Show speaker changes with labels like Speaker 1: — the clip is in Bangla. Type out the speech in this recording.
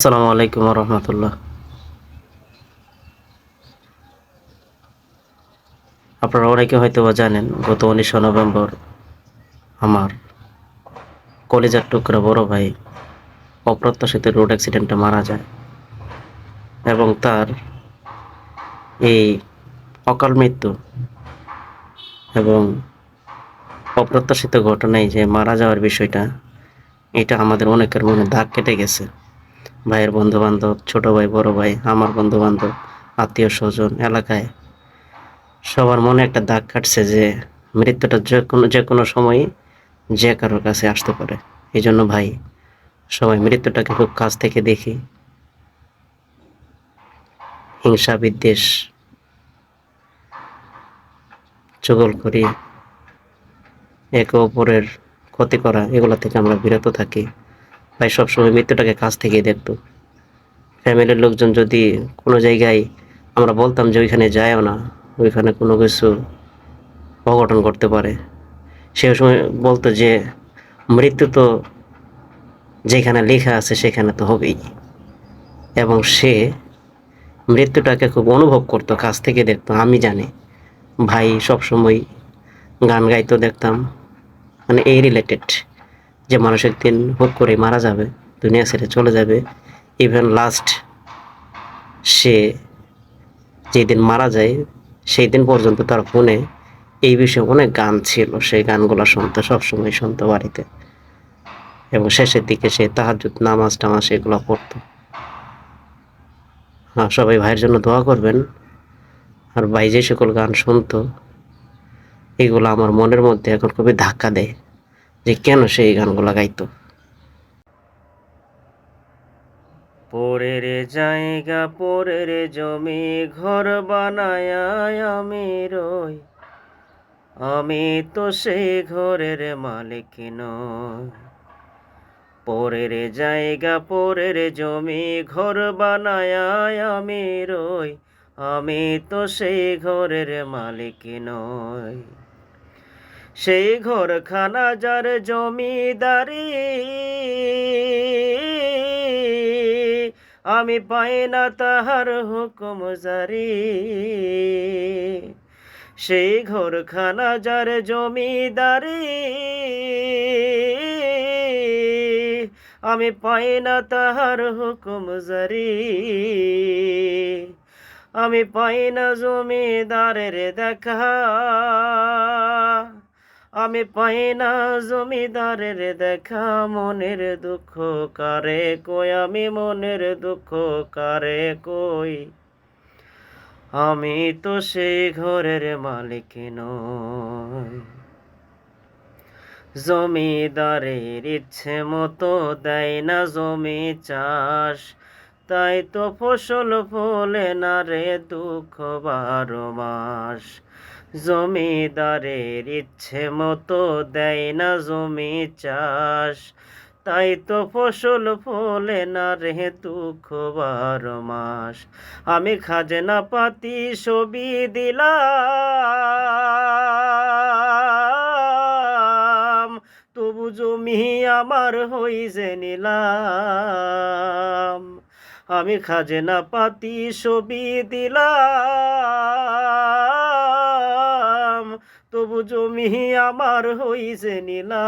Speaker 1: আসসালামু আলাইকুম রহমতুল্লাহ। আপনারা অনেকে হয়তো বা জানেন, গত 19 নভেম্বর আমার কলিজার টুকরা বড় ভাই অপ্রত্যাশিত রোড অ্যাক্সিডেন্টে মারা যায় এবং তার এই অকাল মৃত্যু এবং অপ্রত্যাশিত ঘটনায় যে মারা যাওয়ার বিষয়টা, এটা আমাদের অনেকের মনে দাগ কেটে গেছে। ভাইয়ের বন্ধু বান্ধব, ছোট ভাই, বড় ভাই, আমার বন্ধু বান্ধব, আত্মীয় স্বজন, এলাকায় সবার মনে একটা দাগ কাটছে যে মৃত্যুটা যে কোনো সময় যে কারোর কাছে আসতে পারে। এই জন্য ভাই, সবাই মৃত্যুটাকে খুব কাছ থেকে দেখি, হিংসা বিদ্বেষ, চুগলখড়ি, একে অপরের ক্ষতি করা, এগুলো থেকে আমরা বিরত থাকি। ভাই সবসময় মৃত্যুটাকে কাছ থেকেই দেখতো। ফ্যামিলির লোকজন যদি কোনো জায়গায় আমরা বলতাম যে ওইখানে যায়ও না, ওইখানে কোনো কিছু অঘটন করতে পারে, সেই সময় বলতো যে মৃত্যু তো যেখানে লেখা আছে সেখানে তো হবেই। এবং সে মৃত্যুটাকে খুব অনুভব করতো, কাছ থেকে দেখতো। আমি জানি ভাই সবসময় গান গাইতো, দেখতাম, মানে এই রিলেটেড যে মানুষ একদিন হুট করে মারা যাবে, দুনিয়া ছেড়ে চলে যাবে। ইভেন লাস্ট সে যেদিন মারা যায় সেই দিন পর্যন্ত তার ফোনে এই বিষয়ে অনেক গান ছিল, সেই গানগুলো শুনতো, সবসময় শুনতো বাড়িতে। এবং শেষের দিকে সে তাহাজ্জুদ নামাজ টামাজ এগুলো পড়তো। হ্যাঁ, সবাই ভাইয়ের জন্য দোয়া করবেন। আর ভাই যে সকল গান শুনতো, এগুলো আমার মনের মধ্যে এখন খুবই ধাক্কা দেয় যে কেন সে এই গানগুলো গাইতো। পরের জায়গা পরের জমি ঘর বানায় আমি রই, আমি তো সেই ঘরের মালিক নই। পরের জায়গা পরের জমি ঘর বানায় আমি রই, আমি তো সেই ঘরের মালিক নই। সেই ঘরখানা যার জমিদারি, আমি পাই না তাহার হুকুম জারি। সেই ঘরখানা যার জমিদারি, আমি পাই না তাহার হুকুম জারি। আমি পাই না জমিদারের দেখা, আমি পাই না জমিদারের দেখা। মনের দুঃখ কারে কই, আমি মনের দুঃখ কারে কই, আমি তো সেই ঘরের মালিক নই। জমিদারের ইচ্ছে মতো দেয় না জমি চাষ, তাই তো ফসল ফলে না রে দুঃখ 12 মাস। জমিদারের ইচ্ছে মতো দেয় না জমি চাষ, তাই তো ফসল ফলে না রে দুঃখ 12 মাস। আমি খাজনা পাতি সবই দিলাম, তবু জমি আমার হইছে নিলাম। আমি খাজনা পাতি সবই দিলাম, তবু জমি আমার হইছে নিলাম।